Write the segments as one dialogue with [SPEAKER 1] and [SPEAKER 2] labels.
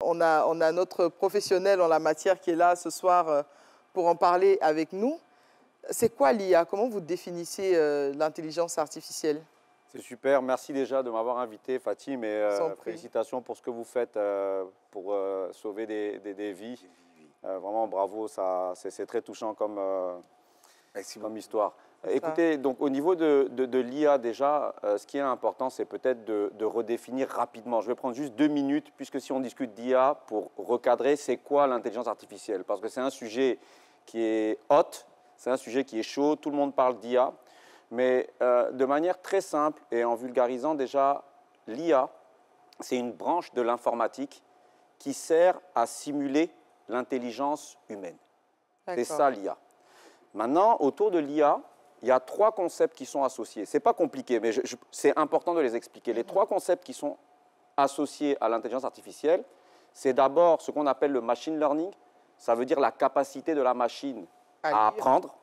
[SPEAKER 1] on a notre professionnel en la matière qui est là ce soir pour en parler avec nous. C'est quoi l'IA? Comment vous définissez l'intelligence artificielle?
[SPEAKER 2] C'est super. Merci déjà de m'avoir invité, Fatim, et félicitations pour ce que vous faites pour sauver des vies. Vraiment, bravo. C'est très touchant comme histoire. Écoutez, donc au niveau de l'IA déjà, ce qui est important, c'est peut-être de redéfinir rapidement. Je vais prendre juste 2 minutes, puisque si on discute d'IA, pour recadrer, c'est quoi l'intelligence artificielle? Parce que c'est un sujet qui est hot, c'est un sujet qui est chaud, tout le monde parle d'IA, mais de manière très simple et en vulgarisant déjà, l'IA, c'est une branche de l'informatique qui sert à simuler l'intelligence humaine. C'est ça l'IA. Maintenant, autour de l'IA, il y a 3 concepts qui sont associés. Ce n'est pas compliqué, mais c'est important de les expliquer. Les 3 concepts qui sont associés à l'intelligence artificielle, c'est d'abord ce qu'on appelle le machine learning. Ça veut dire la capacité de la machine à apprendre,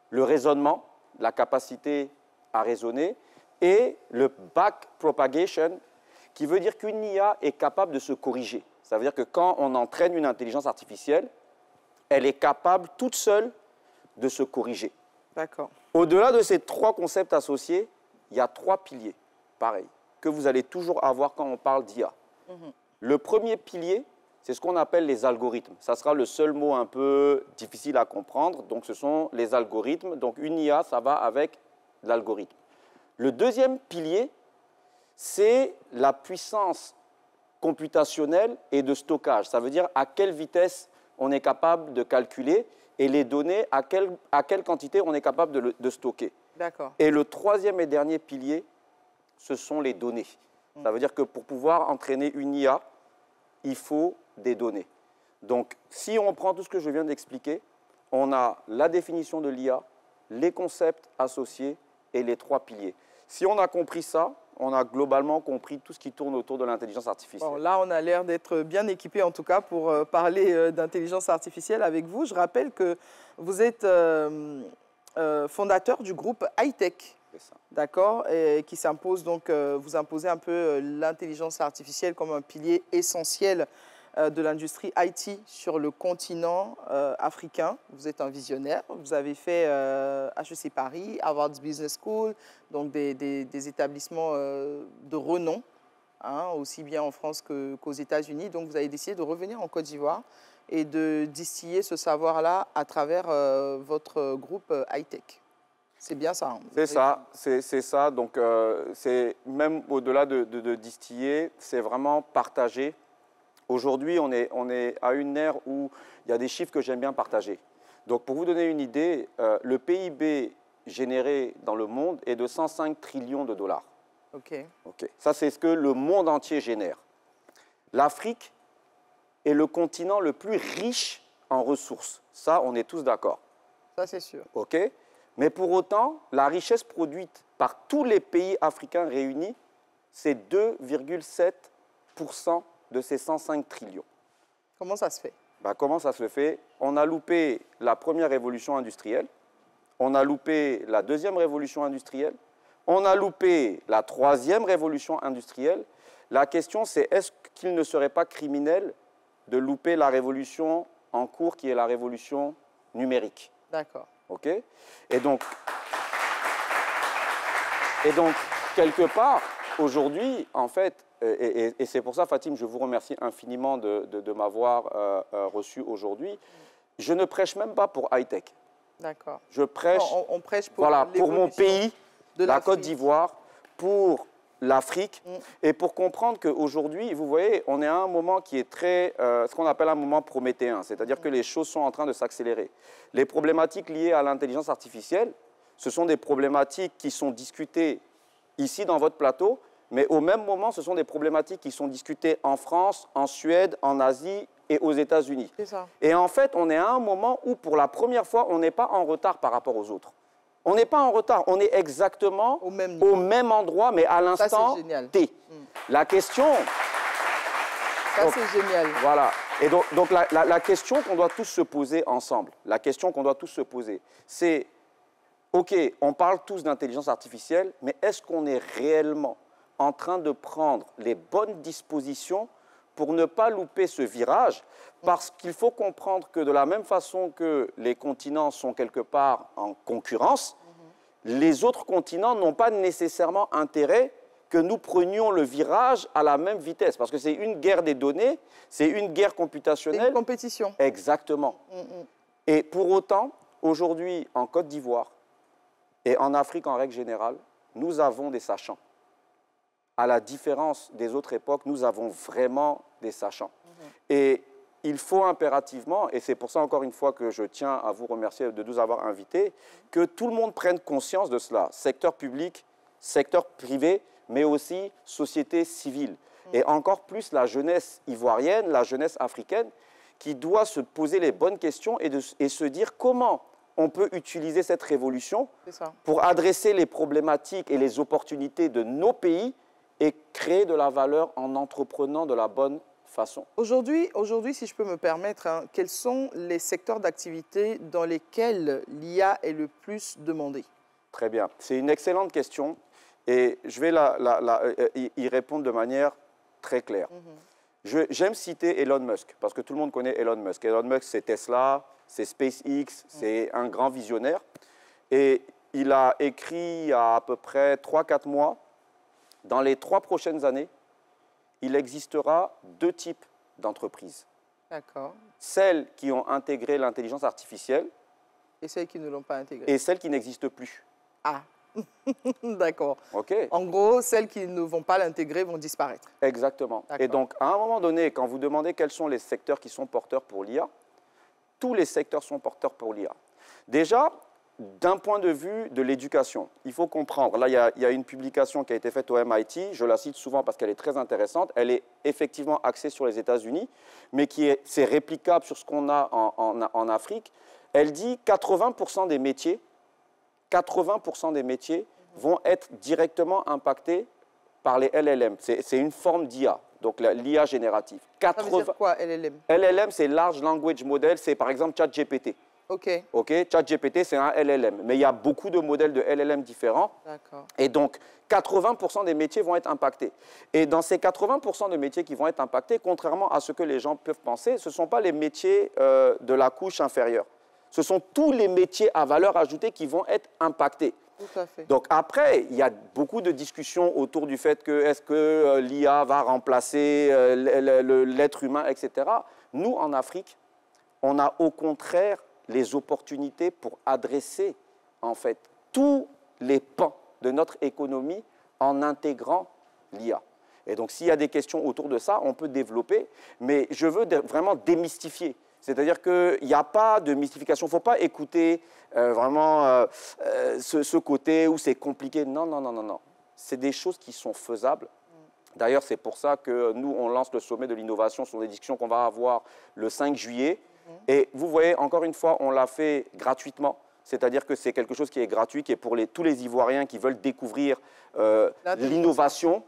[SPEAKER 2] le raisonnement, la capacité à raisonner, et le backpropagation, qui veut dire qu'une IA est capable de se corriger. Ça veut dire que quand on entraîne une intelligence artificielle, elle est capable toute seule de se corriger. Au-delà de ces 3 concepts associés, il y a 3 piliers, pareil, que vous allez toujours avoir quand on parle d'IA. Le premier pilier, c'est ce qu'on appelle les algorithmes. Ça sera le seul mot un peu difficile à comprendre. Donc, ce sont les algorithmes. Donc, une IA, ça va avec l'algorithme. Le deuxième pilier, c'est la puissance computationnelle et de stockage. Ça veut dire à quelle vitesse on est capable de calculer et les données, à quelle quantité on est capable de stocker. Et le troisième et dernier pilier, ce sont les données. Ça veut dire que pour pouvoir entraîner une IA, il faut des données. Donc, si on prend tout ce que je viens d'expliquer, on a la définition de l'IA, les concepts associés et les 3 piliers. Si on a compris ça, on a globalement compris tout ce qui tourne autour de l'intelligence artificielle.
[SPEAKER 1] Bon, là, on a l'air d'être bien équipé, en tout cas, pour parler d'intelligence artificielle avec vous. Je rappelle que vous êtes fondateur du groupe Hightech, d'accord, et qui s'impose donc, vous imposez un peu l'intelligence artificielle comme un pilier essentiel de l'industrie IT sur le continent africain. Vous êtes un visionnaire. Vous avez fait HEC Paris, Harvard Business School, donc des établissements de renom, hein, aussi bien en France qu'aux États-Unis. Donc, vous avez décidé de revenir en Côte d'Ivoire et de distiller ce savoir-là à travers votre groupe Hightech. C'est bien ça. Hein,
[SPEAKER 2] c'est ça. Donc, c'est même au-delà de distiller, c'est vraiment partager. Aujourd'hui, on est à une ère où il y a des chiffres que j'aime bien partager. Donc, pour vous donner une idée, le PIB généré dans le monde est de 105 trillions de dollars. Ça, c'est ce que le monde entier génère. L'Afrique est le continent le plus riche en ressources. Ça, on est tous d'accord.
[SPEAKER 1] Ça, c'est sûr.
[SPEAKER 2] Mais pour autant, la richesse produite par tous les pays africains réunis, c'est 2,7% de ces 105 trillions.
[SPEAKER 1] Comment ça se fait?
[SPEAKER 2] Comment ça se fait? On a loupé la première révolution industrielle, on a loupé la deuxième révolution industrielle, on a loupé la troisième révolution industrielle. La question, c'est est-ce qu'il ne serait pas criminel de louper la révolution en cours qui est la révolution numérique? Et donc, quelque part, aujourd'hui, en fait, et c'est pour ça, Fatim, je vous remercie infiniment de m'avoir reçu aujourd'hui. Je ne prêche même pas pour Hightech. Je prêche,
[SPEAKER 1] on prêche pour,
[SPEAKER 2] pour mon pays, la Côte d'Ivoire, pour l'Afrique, et pour comprendre qu'aujourd'hui, vous voyez, on est à un moment qui est très, ce qu'on appelle un moment prométhéen, c'est-à-dire que les choses sont en train de s'accélérer. Les problématiques liées à l'intelligence artificielle, ce sont des problématiques qui sont discutées ici dans votre plateau, mais au même moment, ce sont des problématiques qui sont discutées en France, en Suède, en Asie et aux États-Unis. Et en fait, on est à un moment où, pour la première fois, on n'est pas en retard par rapport aux autres. On n'est pas en retard, on est exactement au même endroit, mais à l'instant T. La question...
[SPEAKER 1] Ça, c'est génial.
[SPEAKER 2] Voilà. Et donc la question qu'on doit tous se poser ensemble, la question qu'on doit tous se poser, c'est, OK, on parle tous d'intelligence artificielle, mais est-ce qu'on est réellement en train de prendre les bonnes dispositions pour ne pas louper ce virage, parce qu'il faut comprendre que de la même façon que les continents sont quelque part en concurrence, les autres continents n'ont pas nécessairement intérêt que nous prenions le virage à la même vitesse, parce que c'est une guerre des données, c'est une guerre computationnelle.
[SPEAKER 1] C'est une compétition.
[SPEAKER 2] Exactement. Et pour autant, aujourd'hui, en Côte d'Ivoire et en Afrique en règle générale, nous avons des sachants. À la différence des autres époques, nous avons vraiment des sachants. Et il faut impérativement, et c'est pour ça encore une fois que je tiens à vous remercier de nous avoir invités, que tout le monde prenne conscience de cela, secteur public, secteur privé, mais aussi société civile. Et encore plus la jeunesse ivoirienne, la jeunesse africaine, qui doit se poser les bonnes questions et se dire comment on peut utiliser cette révolution pour adresser les problématiques et les opportunités de nos pays et créer de la valeur en entreprenant de la bonne façon.
[SPEAKER 1] Aujourd'hui, si je peux me permettre, hein, quels sont les secteurs d'activité dans lesquels l'IA est le plus demandée?
[SPEAKER 2] Très bien. C'est une excellente question et je vais y répondre de manière très claire. J'aime citer Elon Musk, parce que tout le monde connaît Elon Musk. Elon Musk, c'est Tesla, c'est SpaceX, c'est un grand visionnaire. Et il a écrit il y a à peu près 3-4 mois, dans les 3 prochaines années, il existera 2 types d'entreprises.
[SPEAKER 1] D'accord.
[SPEAKER 2] Celles qui ont intégré l'intelligence artificielle.
[SPEAKER 1] Et celles qui ne l'ont pas intégrée.
[SPEAKER 2] Et celles qui n'existent plus.
[SPEAKER 1] Ah, d'accord.
[SPEAKER 2] Okay.
[SPEAKER 1] En gros, celles qui ne vont pas l'intégrer vont disparaître.
[SPEAKER 2] Exactement. Et donc, à un moment donné, quand vous demandez quels sont les secteurs qui sont porteurs pour l'IA, tous les secteurs sont porteurs pour l'IA. Déjà, d'un point de vue de l'éducation, il faut comprendre, là il y a une publication qui a été faite au MIT, je la cite souvent parce qu'elle est très intéressante, elle est effectivement axée sur les États-Unis, mais c'est réplicable sur ce qu'on a en Afrique. Elle dit 80% des métiers vont être directement impactés par les LLM. C'est une forme d'IA, donc l'IA générative.
[SPEAKER 1] Ça veut dire quoi, LLM?
[SPEAKER 2] LLM, c'est Large Language Model, c'est par exemple ChatGPT.
[SPEAKER 1] OK.
[SPEAKER 2] ChatGPT, c'est un LLM. Mais il y a beaucoup de modèles de LLM différents.
[SPEAKER 1] D'accord.
[SPEAKER 2] Et donc, 80% des métiers vont être impactés. Et dans ces 80% de métiers qui vont être impactés, contrairement à ce que les gens peuvent penser, ce ne sont pas les métiers de la couche inférieure. Ce sont tous les métiers à valeur ajoutée qui vont être impactés.
[SPEAKER 1] Tout à fait.
[SPEAKER 2] Donc après, il y a beaucoup de discussions autour du fait que est-ce que l'IA va remplacer l'être humain, etc. Nous, en Afrique, on a au contraire les opportunités pour adresser en fait tous les pans de notre économie en intégrant l'IA. Et donc s'il y a des questions autour de ça, on peut développer, mais je veux vraiment démystifier. C'est-à-dire qu'il n'y a pas de mystification. Il ne faut pas écouter vraiment ce côté où c'est compliqué. Non, non, non, non, non. C'est des choses qui sont faisables. D'ailleurs, c'est pour ça que nous, on lance le sommet de l'innovation sur des discussions qu'on va avoir le 5 juillet. Et vous voyez, encore une fois, on l'a fait gratuitement. C'est-à-dire que c'est quelque chose qui est gratuit, qui est pour tous les Ivoiriens qui veulent découvrir l'innovation.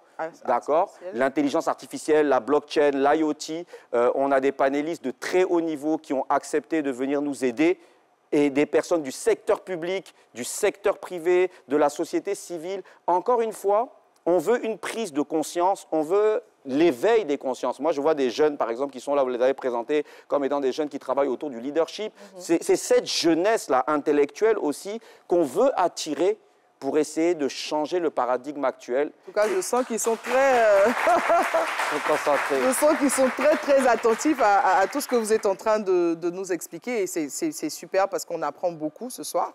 [SPEAKER 2] D'accord. L'intelligence artificielle, la blockchain, l'IoT. On a des panélistes de très haut niveau qui ont accepté de venir nous aider et des personnes du secteur public, du secteur privé, de la société civile. Encore une fois, on veut une prise de conscience, on veut l'éveil des consciences. Moi, je vois des jeunes, par exemple, qui sont là, vous les avez présentés comme étant des jeunes qui travaillent autour du leadership. C'est cette jeunesse-là, intellectuelle aussi, qu'on veut attirer pour essayer de changer le paradigme actuel.
[SPEAKER 1] En tout cas, je sens qu'ils sont très... je sens qu'ils sont très, très attentifs à tout ce que vous êtes en train de nous expliquer. Et c'est super parce qu'on apprend beaucoup ce soir.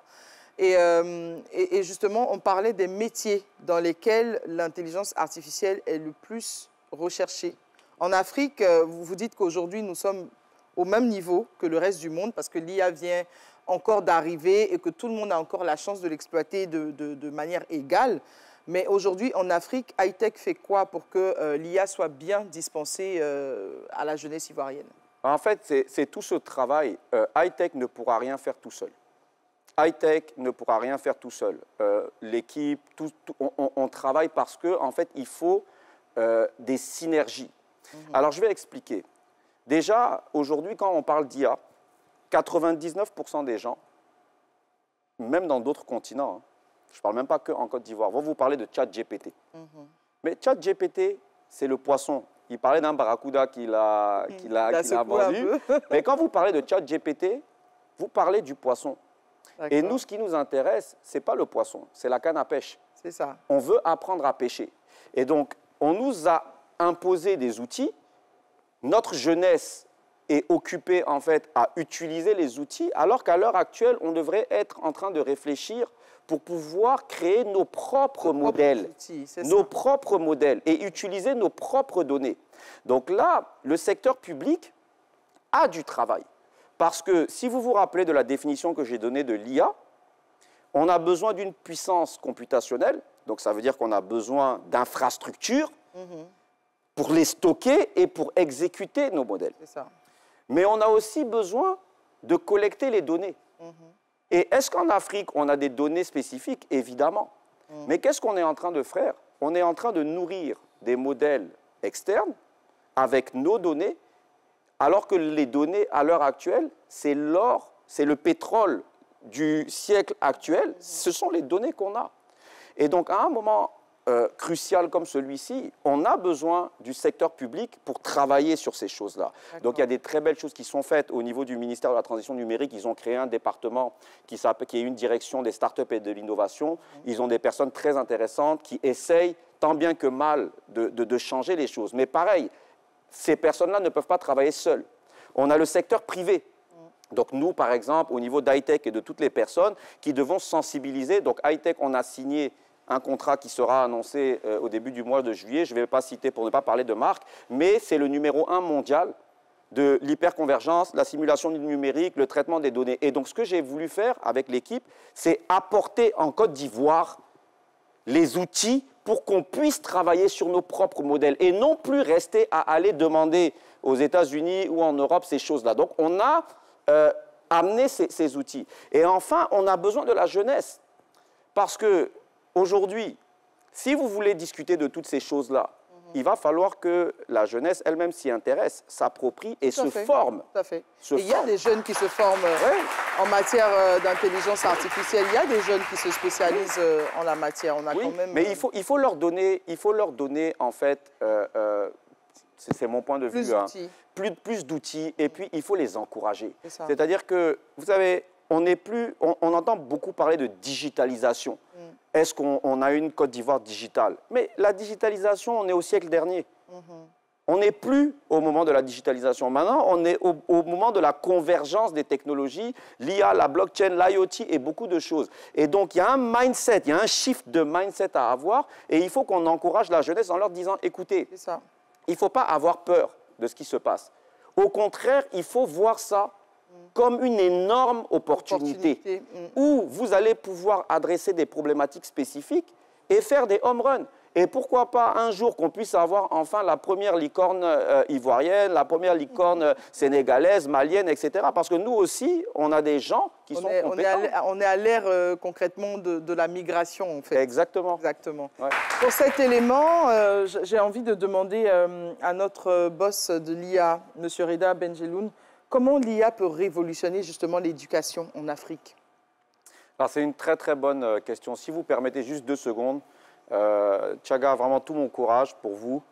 [SPEAKER 1] Et justement, on parlait des métiers dans lesquels l'intelligence artificielle est le plus recherchée. En Afrique, vous dites qu'aujourd'hui, nous sommes au même niveau que le reste du monde parce que l'IA vient encore d'arriver et que tout le monde a encore la chance de l'exploiter de manière égale. Mais aujourd'hui, en Afrique, Hightech fait quoi pour que l'IA soit bien dispensée à la jeunesse ivoirienne?
[SPEAKER 2] En fait, c'est tout ce travail. Hightech ne pourra rien faire tout seul. Hightech ne pourra rien faire tout seul. L'équipe, on travaille parce qu'en fait, il faut des synergies. Alors, je vais expliquer. Déjà, aujourd'hui, quand on parle d'IA, 99% des gens, même dans d'autres continents, hein, je ne parle même pas qu'en Côte d'Ivoire, vont vous parler de ChatGPT. Mais ChatGPT, c'est le poisson il parlait d'un barracuda qu'il a vendu. Mais quand vous parlez de ChatGPT, vous parlez du poisson. Et nous, ce qui nous intéresse, ce n'est pas le poisson, c'est la canne à pêche.
[SPEAKER 1] C'est ça.
[SPEAKER 2] On veut apprendre à pêcher. Et donc, on nous a imposé des outils. Notre jeunesse est occupée, en fait, à utiliser les outils, alors qu'à l'heure actuelle, on devrait être en train de réfléchir pour pouvoir créer nos propres modèles. Nos propres modèles et utiliser nos propres données. Donc là, le secteur public a du travail. Parce que si vous vous rappelez de la définition que j'ai donnée de l'IA, on a besoin d'une puissance computationnelle, donc ça veut dire qu'on a besoin d'infrastructures pour les stocker et pour exécuter nos modèles.
[SPEAKER 1] Ça.
[SPEAKER 2] Mais on a aussi besoin de collecter les données. Et est-ce qu'en Afrique, on a des données spécifiques? Évidemment. Mais qu'est-ce qu'on est en train de faire? On est en train de nourrir des modèles externes avec nos données, alors que les données, à l'heure actuelle, c'est l'or, c'est le pétrole du siècle actuel, ce sont les données qu'on a. Et donc, à un moment crucial comme celui-ci, on a besoin du secteur public pour travailler sur ces choses-là. Donc, il y a des très belles choses qui sont faites au niveau du ministère de la Transition numérique. Ils ont créé un département qui est une direction des startups et de l'innovation. Ils ont des personnes très intéressantes qui essayent, tant bien que mal, de changer les choses. Mais pareil, ces personnes-là ne peuvent pas travailler seules. On a le secteur privé. Donc nous, par exemple, au niveau d'Hightech et de toutes les personnes qui devons sensibiliser. Donc Hightech, on a signé un contrat qui sera annoncé au début du mois de juillet. Je ne vais pas citer pour ne pas parler de marque, mais c'est le numéro 1 mondial de l'hyperconvergence, la simulation du numérique, le traitement des données. Et donc ce que j'ai voulu faire avec l'équipe, c'est apporter en Côte d'Ivoire les outils pour qu'on puisse travailler sur nos propres modèles et non plus rester à aller demander aux États-Unis ou en Europe ces choses-là. Donc on a amené ces outils. Et enfin, on a besoin de la jeunesse. Parce qu'aujourd'hui, si vous voulez discuter de toutes ces choses-là, il va falloir que la jeunesse elle-même s'y intéresse, s'approprie et se forme.
[SPEAKER 1] Tout à fait. Et il y a des jeunes qui se forment en matière d'intelligence artificielle. Il y a des jeunes qui se spécialisent en la matière. On a quand même,
[SPEAKER 2] mais il faut leur donner, en fait, c'est mon point de vue, plus d'outils, et puis il faut les encourager. C'est-à-dire que, vous savez, on entend beaucoup parler de digitalisation. Est-ce qu'on a une Côte d'Ivoire digitale? Mais la digitalisation, on est au siècle dernier. On n'est plus au moment de la digitalisation. Maintenant, on est au moment de la convergence des technologies, l'IA, la blockchain, l'IoT et beaucoup de choses. Et donc, il y a un mindset, il y a un shift de mindset à avoir, et il faut qu'on encourage la jeunesse en leur disant, écoutez, il ne faut pas avoir peur de ce qui se passe. Au contraire, il faut voir ça comme une énorme opportunité où vous allez pouvoir adresser des problématiques spécifiques et faire des home runs. Et pourquoi pas un jour qu'on puisse avoir enfin la première licorne ivoirienne, la première licorne sénégalaise, malienne, etc. Parce que nous aussi, on a des gens qui sont compétents.
[SPEAKER 1] On est à l'ère concrètement de la migration, en fait.
[SPEAKER 2] Exactement.
[SPEAKER 1] Ouais. Pour cet élément, j'ai envie de demander à notre boss de l'IA, M. Reda Benjeloun, comment l'IA peut révolutionner justement l'éducation en Afrique?
[SPEAKER 2] C'est une très très bonne question. Si vous permettez juste 2 secondes, Tchaga, vraiment tout mon courage pour vous.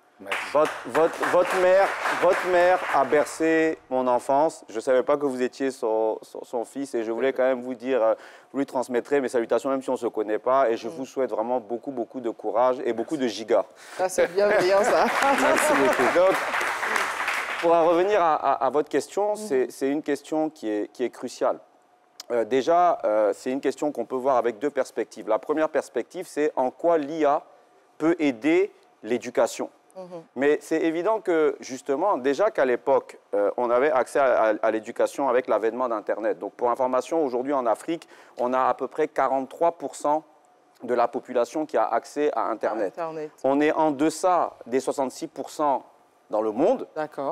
[SPEAKER 2] Votre mère a bercé mon enfance. Je ne savais pas que vous étiez son fils et je voulais quand même vous dire, vous lui transmettrez mes salutations même si on ne se connaît pas et je vous souhaite vraiment beaucoup de courage et beaucoup de gigas.
[SPEAKER 1] C'est bienveillant ça.
[SPEAKER 2] Merci beaucoup. Donc, pour en revenir à votre question, c'est une question qui est cruciale. Déjà, c'est une question qu'on peut voir avec 2 perspectives. La première perspective, c'est en quoi l'IA peut aider l'éducation. Mais c'est évident que, justement, déjà qu'à l'époque, on avait accès à l'éducation avec l'avènement d'Internet. Donc, pour information, aujourd'hui en Afrique, on a à peu près 43% de la population qui a accès à Internet. On est en deçà des 66% dans le monde,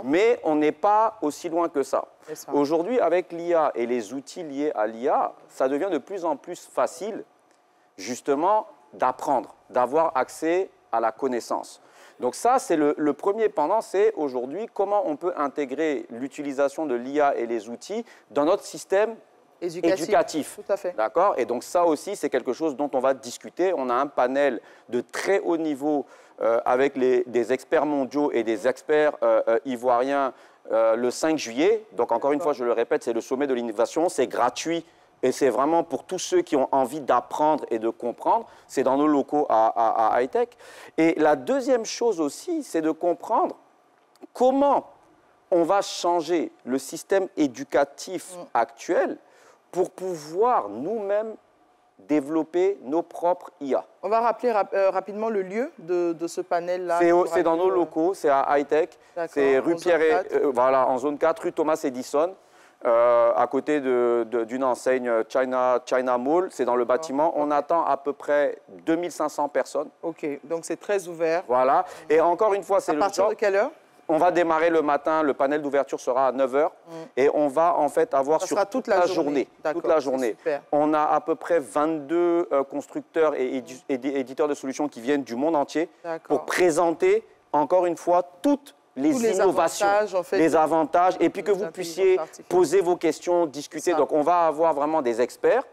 [SPEAKER 2] mais on n'est pas aussi loin que ça. Aujourd'hui, avec l'IA et les outils liés à l'IA, ça devient de plus en plus facile, justement, d'apprendre, d'avoir accès à la connaissance. Donc ça, c'est le premier pendant, c'est aujourd'hui comment on peut intégrer l'utilisation de l'IA et les outils dans notre système éducatif.
[SPEAKER 1] Tout à fait.
[SPEAKER 2] D'accord? Et donc ça aussi, c'est quelque chose dont on va discuter. On a un panel de très haut niveau avec des experts mondiaux et des experts ivoiriens le 5 juillet. Donc, encore une fois, je le répète, c'est le sommet de l'innovation. C'est gratuit et c'est vraiment pour tous ceux qui ont envie d'apprendre et de comprendre. C'est dans nos locaux à Hightech. Et la deuxième chose aussi, c'est de comprendre comment on va changer le système éducatif actuel pour pouvoir nous-mêmes développer nos propres IA.
[SPEAKER 1] On va rappeler rapidement le lieu de ce panel-là.
[SPEAKER 2] C'est dans nos locaux, c'est à Hightech. C'est rue Pierre, voilà, en zone 4, rue Thomas Edison, à côté d'une enseigne China Mall. C'est dans le bâtiment. On attend à peu près 2500 personnes.
[SPEAKER 1] OK, donc c'est très ouvert.
[SPEAKER 2] Voilà. Et encore une fois, c'est le
[SPEAKER 1] À partir de quelle heure?
[SPEAKER 2] On va démarrer le matin, le panel d'ouverture sera à 9 h et on va en fait avoir sur toute la journée. Toute la journée. On a à peu près 22 constructeurs et éditeurs de solutions qui viennent du monde entier pour présenter encore une fois toutes les innovations, les avantages, et puis que vous puissiez poser vos questions, discuter. Donc on va avoir vraiment des experts.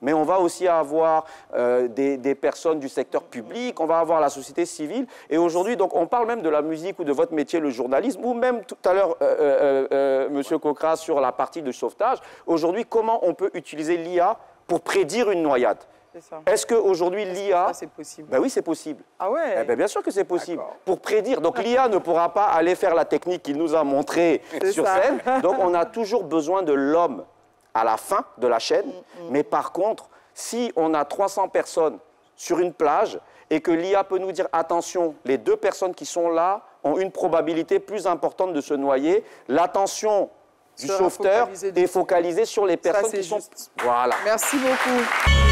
[SPEAKER 2] Mais on va aussi avoir des personnes du secteur public, on va avoir la société civile. Et aujourd'hui, donc, on parle même de la musique ou de votre métier, le journalisme, ou même tout à l'heure, M. Kokra, sur la partie de sauvetage. Aujourd'hui, comment on peut utiliser l'IA pour prédire une noyade? Est-ce qu'aujourd'hui, l'IA...
[SPEAKER 1] c'est possible?
[SPEAKER 2] Ben oui, c'est possible.
[SPEAKER 1] Ah ouais?
[SPEAKER 2] Eh ben, bien sûr que c'est possible. Pour prédire. Donc l'IA ne pourra pas aller faire la technique qu'il nous a montrée sur scène. Donc on a toujours besoin de l'homme à la fin de la chaîne. Mais par contre, si on a 300 personnes sur une plage et que l'IA peut nous dire, attention, les 2 personnes qui sont là ont une probabilité plus importante de se noyer, l'attention du sauveteur est focalisée sur les personnes qui sont... Voilà.
[SPEAKER 1] Merci beaucoup.